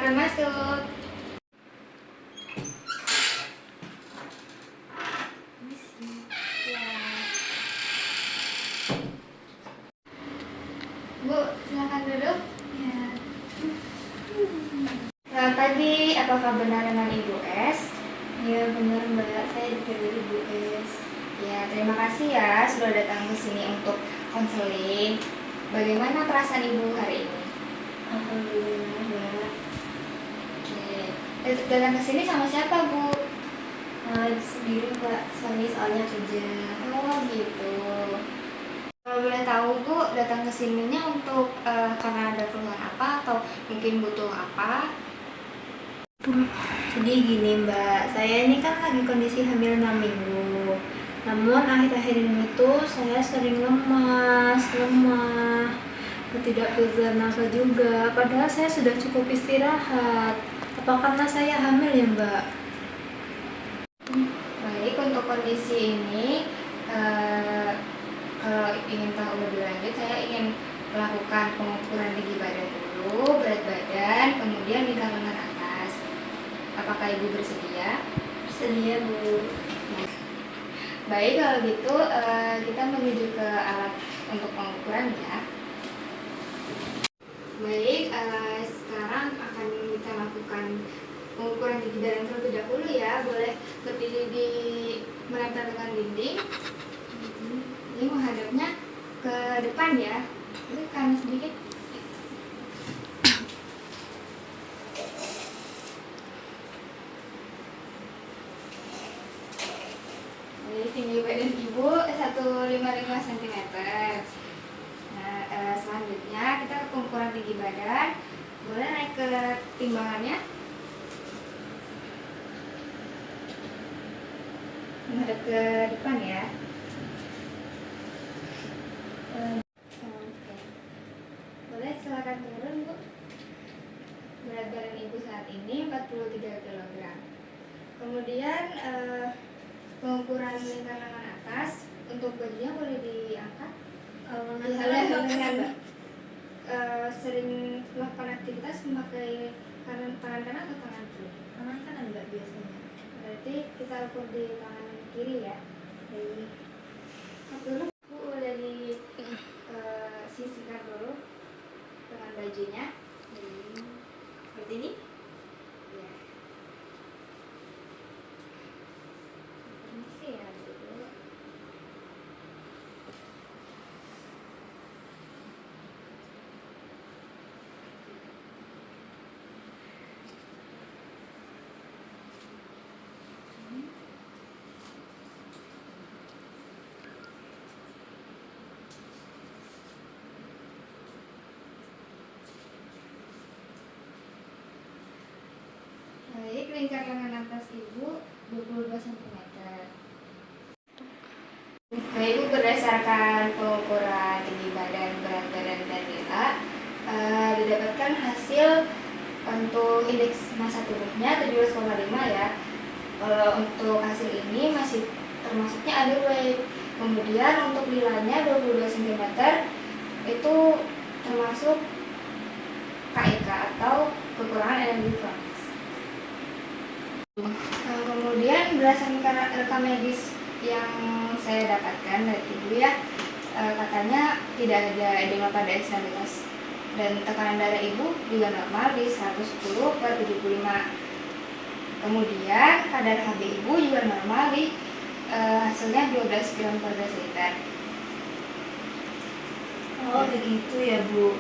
silakan masuk. Ya. Bu, silakan duduk. Ya. Selamat pagi, apakah benar dengan Ibu S? Ya benar Mbak, saya dipanggil Ibu S. Ya, terima kasih ya sudah datang ke sini untuk konseling. Bagaimana perasaan Ibu hari ini? Alhamdulillah Mbak. Oke. Datang ke sini sama siapa, Bu? Sendiri Mbak, suami soalnya kerja. Oh, gitu. Kalau boleh tahu, Bu, datang ke sininya untuk karena ada keluhan apa atau mungkin butuh apa? Jadi gini Mbak, saya ini kan lagi kondisi hamil 6 minggu. Namun akhir-akhir ini tuh saya sering lemas, lemah, tidak bernafas juga. Padahal saya sudah cukup istirahat. Apa karena saya hamil ya Mbak? Baik, untuk kondisi ini, kalau ingin tahu lebih lanjut, saya ingin melakukan pengukuran tinggi badan dulu, berat badan, kemudian lingkar lengan atas. Apakah Ibu bersedia? Bersedia Bu. Baik, kalau gitu kita menuju ke alat untuk pengukuran ya. Baik, sekarang akan kita lakukan pengukuran tinggi badan terlebih dahulu ya. Boleh berdiri di menempel dengan dinding. Ini menghadapnya ke depan ya. Itu kanan sedikit. Jadi tinggi badan Ibu 155 cm. Nah, selanjutnya kita ke pengukuran tinggi badan. Boleh naik ke timbangannya. Menghadap ke depan ya. Oke. Boleh silakan turun, Bu. Berat badan Ibu saat ini 43 kg. Kemudian pengukuran lingkar lengan atas, untuk bajunya boleh diangkat. Dengan sering melakukan aktivitas memakai tangan kanan atau tangan kiri? Tangan kanan Mbak biasanya. Berarti kita ukur di tangan kiri ya. Jadi dulu Bu udah disisihkan dulu dengan bajunya. Seperti ini? Ya. Permisi ya dulu. Baik, lingkar lengan atas Ibu 22 cm. Nah, Ibu berdasarkan pengukuran tinggi badan, berat badan, dan nilai didapatkan hasil untuk indeks massa tubuhnya 17,5 ya. Kalau untuk hasil ini masih termasuknya underweight. Kemudian untuk nilainya 22 cm itu termasuk KEK atau kekurangan energi kronis. Kemudian berdasarkan rekam medis yang saya dapatkan dari Ibu ya, katanya tidak ada edema pada ekstremitas dan tekanan darah Ibu juga normal di 110/75. Kemudian kadar HB Ibu juga normal di hasilnya 12 gram per desiliter. Oh begitu ya Bu.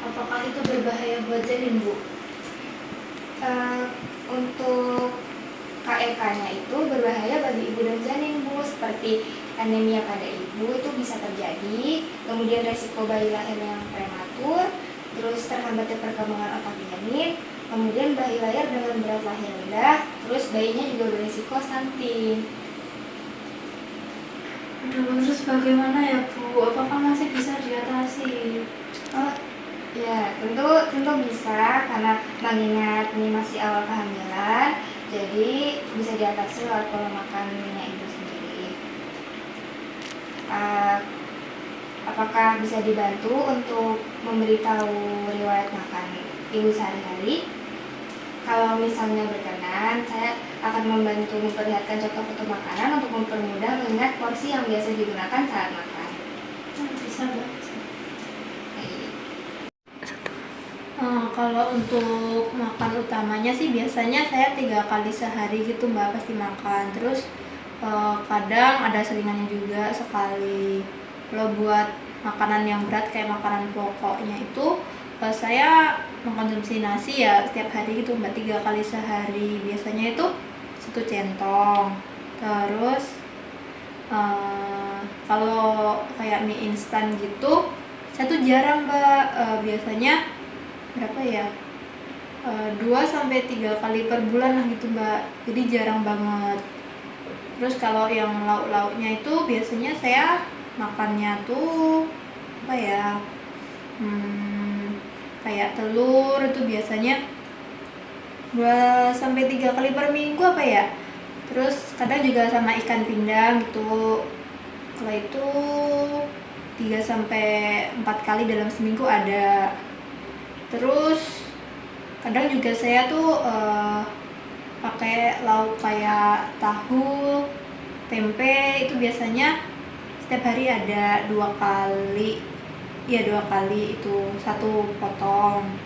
Apakah itu berbahaya buat janin Bu? Untuk KEK-nya itu berbahaya bagi ibu dan janin Bu, seperti anemia pada ibu itu bisa terjadi, kemudian resiko bayi lahir yang prematur, terus terhambatnya perkembangan otak janin, kemudian bayi lahir dengan berat lahir rendah, terus bayinya juga berisiko stunting. Terus bagaimana ya Bu? Apakah masih bisa diatasi? Oh ya, tentu bisa, karena mengingat ini masih awal kehamilan, jadi bisa diatasi lewat pola makannya ibu sendiri. Apakah bisa dibantu untuk memberitahu riwayat makan ibu sehari-hari. Kalau misalnya berkenan, saya akan membantu memperlihatkan contoh foto makanan untuk mempermudah mengingat porsi yang biasa digunakan saat makan. Bisa Mbak. Baik. Kalau untuk makan utamanya sih biasanya saya 3 kali sehari gitu Mbak pasti makan. Terus kadang ada selingannya juga sekali. Kalau buat makanan yang berat kayak makanan pokoknya itu saya mengkonsumsi nasi ya setiap hari gitu Mbak, 3 kali sehari. Biasanya itu 1 centong. Terus kalau kayak mie instan gitu saya tuh jarang Mbak, biasanya berapa ya, 2-3 kali per bulan lah gitu Mbak, jadi jarang banget. Terus kalau yang lauk-lauknya itu biasanya saya makannya tuh apa ya, kayak telur itu biasanya 2-3 kali per minggu apa ya. Terus kadang juga sama ikan pindang gitu, kalau itu 3-4 kali dalam seminggu ada. Terus kadang juga saya tuh pakai lauk kayak tahu, tempe, itu biasanya setiap hari ada 2 kali. Ya 2 kali itu 1 potong.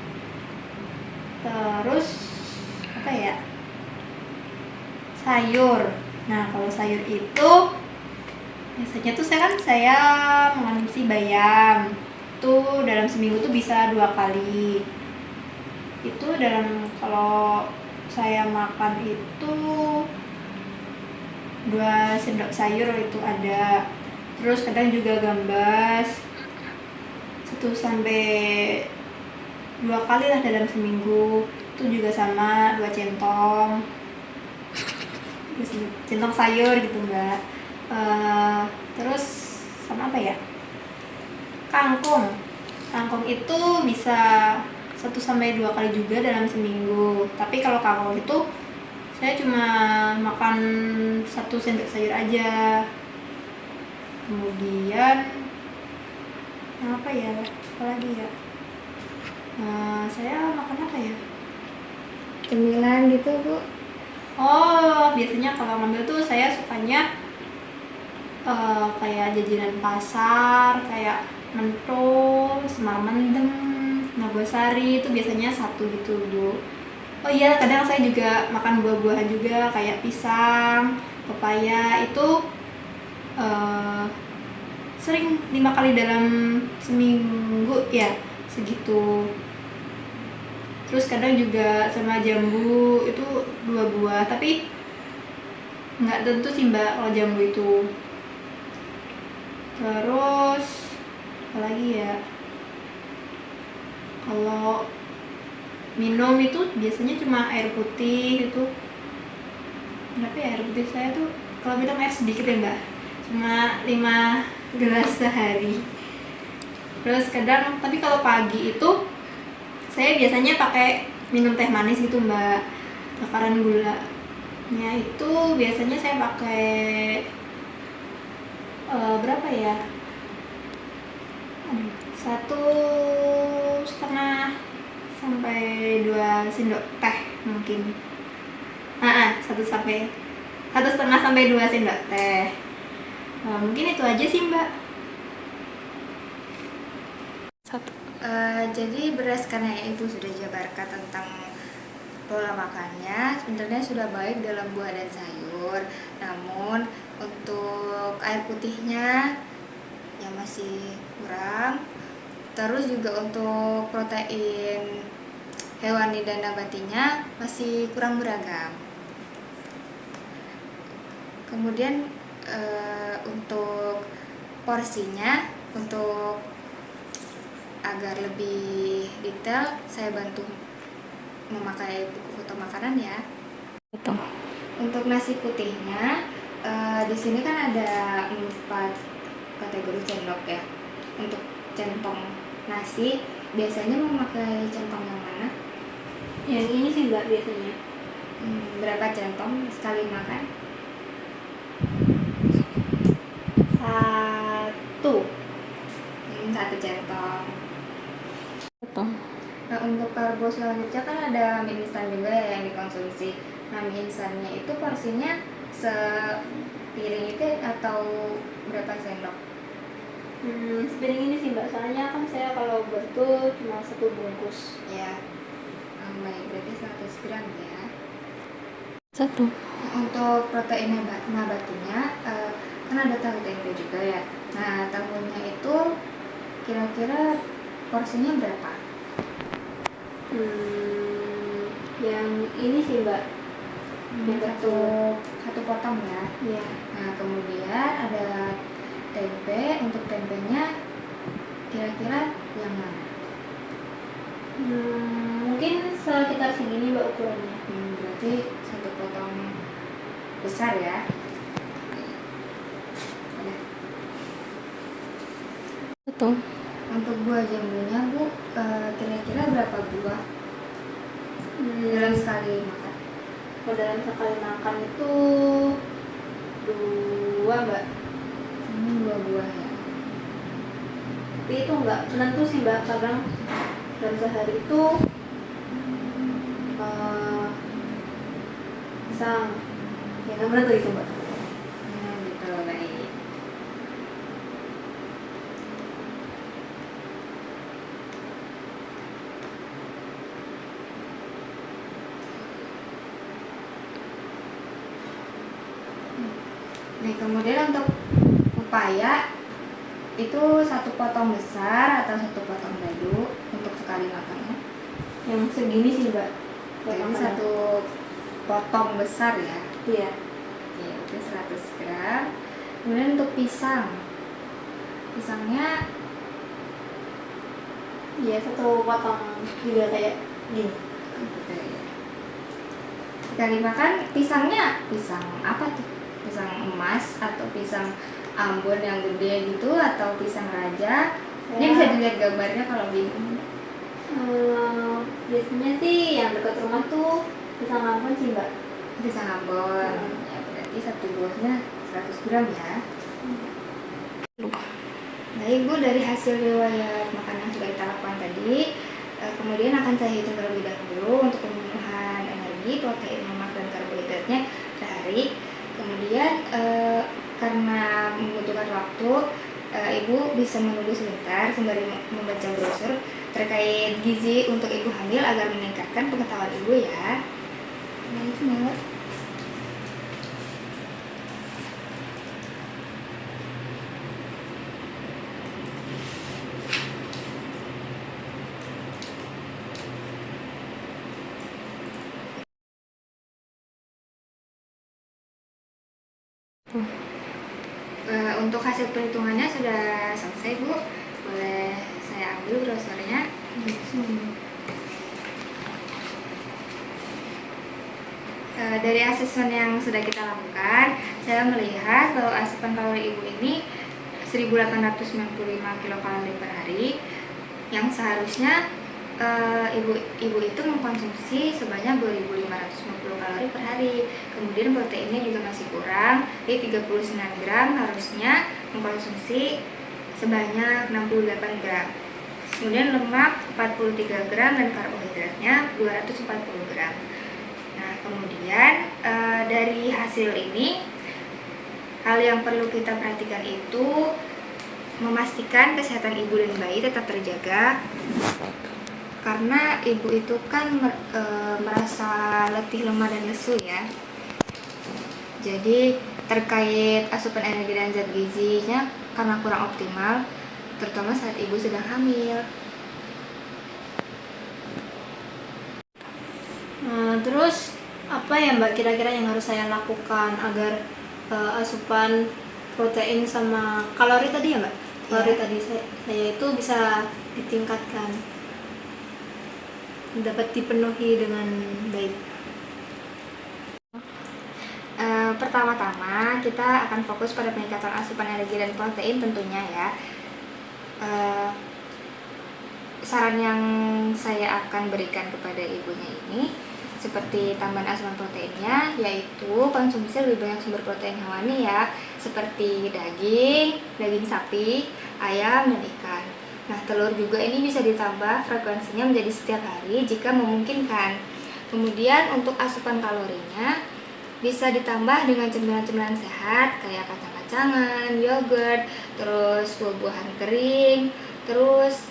Terus apa ya, sayur. Nah kalau sayur itu biasanya tuh saya mengonsumsi bayam. Itu dalam seminggu tuh bisa 2 kali. Itu kalau saya makan itu 2 sendok sayur itu ada. Terus kadang juga gambas 1-2 kali lah dalam seminggu. Itu juga sama 2 centong. 2 centong sayur gitu Mbak. Terus sama apa ya, kangkung itu bisa 1-2 kali juga dalam seminggu. Tapi kalau kangkung itu saya cuma makan 1 sendok sayur aja. Kemudian apa ya, apalagi ya, saya makan apa ya, Cemilan gitu Bu? Biasanya kalau ngambil tuh saya sukanya kayak jajanan pasar, kayak mentol, semar mendem, nagosari, itu biasanya 1 gitu Bu. Oh iya, kadang saya juga makan buah-buahan juga kayak pisang, pepaya, itu sering 5 kali dalam seminggu ya, segitu. Terus kadang juga sama jambu itu 2 buah, tapi nggak tentu sih Mbak kalau jambu itu. Terus apa lagi ya, kalau minum itu biasanya cuma air putih. Itu berapa ya, air putih saya tuh kalau minum air sedikit ya Mbak, cuma 5 gelas sehari. Terus kadang, tapi kalau pagi itu saya biasanya pakai minum teh manis gitu Mbak. Takaran gulanya itu biasanya saya pakai berapa ya, 1,5-2 sendok teh mungkin. 1,5-2 sendok teh. Mungkin itu aja sih Mbak. Jadi berdasarkan yang Ibu sudah jabarkan tentang pola makannya, sebenarnya sudah baik dalam buah dan sayur. Namun untuk air putihnya yang masih kurang. Terus juga untuk protein hewani dan nabatinya masih kurang beragam. Kemudian untuk porsinya, untuk agar lebih detail, saya bantu memakai buku foto makanan ya. Betul. Untuk nasi putihnya, di sini kan ada 4 kategori sendok ya. Untuk centong nasi, biasanya memakai centong yang mana? Yang ini sih Mbak biasanya. Berapa centong sekali makan? 1. 1 centong. Betul. Untuk karbo selanjutnya kan ada mie instan juga ya yang dikonsumsi. Nah, mie instannya itu porsinya sepiring itu atau berapa sendok? Sepiring ini sih mbak, soalnya kan saya kalau buat tuh cuma 1 bungkus. Ya, baik, berarti 100 gram ya. Satu. Untuk protein nabatinya kan ada tahu tempe juga ya. Nah, tahunya itu kira-kira porsinya berapa? Yang ini sih mbak, yang Satu potong ya. ya. Nah, kemudian ada tempe. Untuk tempenya kira-kira yang mana? Mungkin sekitar segini mbak ukurannya. Berarti satu potong besar ya. Udah. Betul. Untuk buah jambunya Bu, kira-kira berapa buah dalam sekali makan? Kalau dalam sekali makan itu 2 mbak. Ini 2 buah ya. Tapi itu nggak menentu sih mbak, kadang dalam sehari itu pisang ya nggak menentu itu mbak. Gitu, baik. Nih, kemudian untuk pepaya itu 1 potong besar atau 1 potong dadu untuk sekali makannya? Yang segini sih mbak. Jadi 1 potong besar ya. Iya. Oke, itu 100 gram. Kemudian untuk pisangnya Iya, 1 potong juga kayak gini. gitu ya. Sekali makan pisangnya pisang apa tuh? Pisang emas atau pisang Ambon yang gede gitu atau pisang raja? Ini bisa dilihat gambarnya kalau bingung. Biasanya sih yang dekat rumah tuh pisang Ambon sih mbak. Pisang Ambon. Ya, berarti 1 buahnya 100 gram ya. Nah, Ibu, dari hasil riwayat makan yang sudah kita lakukan tadi, kemudian akan saya hitung terlebih dahulu untuk pemenuhan energi, protein, lemak, dan karbohidratnya sehari. Kemudian karena membutuhkan waktu, Ibu bisa menunggu sebentar sembari membaca brosur terkait gizi untuk ibu hamil agar meningkatkan pengetahuan Ibu ya. Baik, Mbak. Untuk hasil perhitungannya sudah selesai Bu, boleh saya ambil brosurnya. Dari asesmen yang sudah kita lakukan, saya melihat bahwa asupan kalori ibu ini 1895 kilokalori per hari, yang seharusnya ibu itu mengkonsumsi sebanyak 2550 kalori per hari. Kemudian proteinnya juga masih kurang, di 39 gram harusnya mengkonsumsi sebanyak 68 gram. Kemudian lemak 43 gram dan karbohidratnya 240 gram. Nah, kemudian dari hasil ini, hal yang perlu kita perhatikan itu memastikan kesehatan ibu dan bayi tetap terjaga, karena ibu itu kan merasa letih, lemah, dan lesu ya. Jadi terkait asupan energi dan zat gizinya karena kurang optimal, terutama saat ibu sedang hamil. Terus apa ya mbak kira-kira yang harus saya lakukan agar asupan protein sama kalori tadi ya mbak? Kalori tadi saya itu bisa ditingkatkan, dapat dipenuhi dengan baik. Pertama-tama kita akan fokus pada peningkatan asupan energi dan protein tentunya ya. Saran yang saya akan berikan kepada ibunya ini seperti tambahan asupan proteinnya, yaitu konsumsi lebih banyak sumber protein hewani ya, seperti daging sapi, ayam, dan ikan. Nah, telur juga ini bisa ditambah frekuensinya menjadi setiap hari jika memungkinkan. Kemudian untuk asupan kalorinya bisa ditambah dengan cemilan-cemilan sehat kayak kacang-kacangan, yogurt, terus buah-buahan kering, terus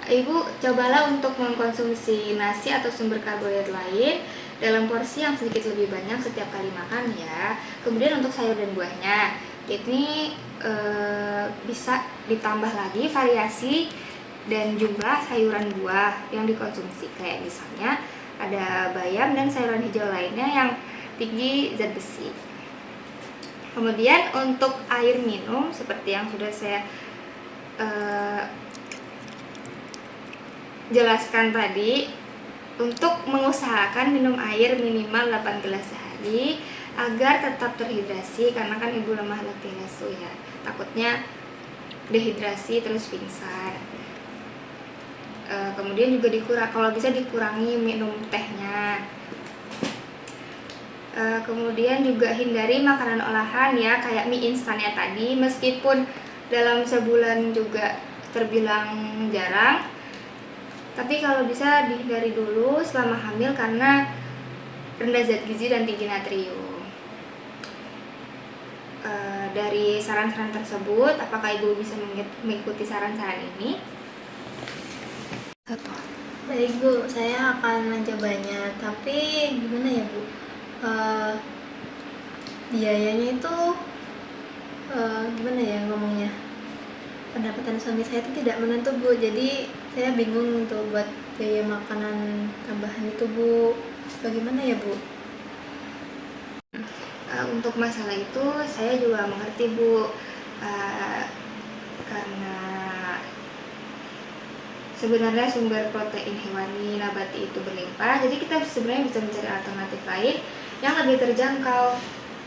Ibu cobalah untuk mengkonsumsi nasi atau sumber karbohidrat lain dalam porsi yang sedikit lebih banyak setiap kali makan ya. Kemudian untuk sayur dan buahnya, ini bisa ditambah lagi variasi dan jumlah sayuran buah yang dikonsumsi. Kayak misalnya ada bayam dan sayuran hijau lainnya yang tinggi zat besi. Kemudian untuk air minum seperti yang sudah saya jelaskan tadi, untuk mengusahakan minum air minimal 8 gelas sehari agar tetap terhidrasi, karena kan ibu lemah letih lesu ya, takutnya dehidrasi terus pingsan. Kemudian juga kalau bisa dikurangi minum tehnya. Kemudian juga hindari makanan olahan ya, kayak mie instannya tadi, meskipun dalam sebulan juga terbilang jarang, tapi kalau bisa dihindari dulu selama hamil karena rendah zat gizi dan tinggi natrium. Dari saran-saran tersebut, apakah ibu bisa mengikuti saran-saran ini? Baik Bu, saya akan mencobanya. Tapi gimana ya Bu? Biayanya itu gimana ya ngomongnya? Pendapatan suami saya itu tidak menentu Bu, jadi saya bingung untuk buat biaya makanan tambahan itu Bu. Bagaimana ya Bu? Untuk masalah itu saya juga mengerti Bu, karena sebenarnya sumber protein hewani nabati itu berlimpah, jadi kita sebenarnya bisa mencari alternatif lain yang lebih terjangkau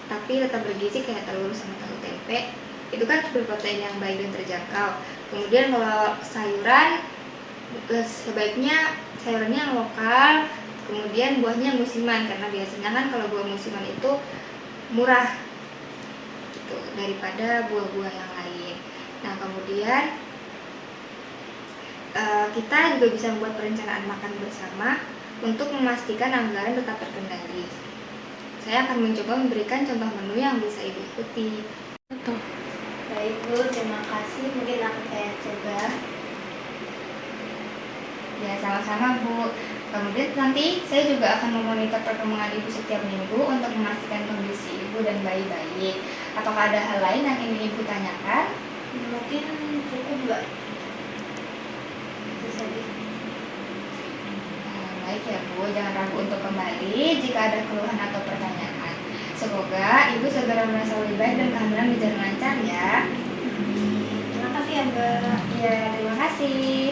tapi tetap bergizi kayak telur sama tahu tempe. Itu kan sumber protein yang baik dan terjangkau. Kemudian kalau sayuran, sebaiknya sayurannya yang lokal, kemudian buahnya yang musiman, karena biasanya kan kalau buah musiman itu murah gitu, daripada buah-buah yang lain. Nah, kemudian kita juga bisa membuat perencanaan makan bersama untuk memastikan anggaran tetap terkendali. Saya akan mencoba memberikan contoh menu yang bisa ibu ikuti. Baik Bu, terima kasih. Mungkin akan saya coba. Ya, sama-sama Bu. Kemudian nanti saya juga akan memonitor perkembangan ibu setiap minggu untuk memastikan kondisi ibu dan bayi baik. Apakah ada hal lain yang ingin ibu tanyakan? Mungkin cukup Mbak. Itu saja. Baik ya Bu, jangan ragu untuk kembali jika ada keluhan atau pertanyaan. Semoga ibu segera merasa lebih baik dan kehamilan berjalan lancar ya. Terima kasih ya Mbak. Ya, terima kasih.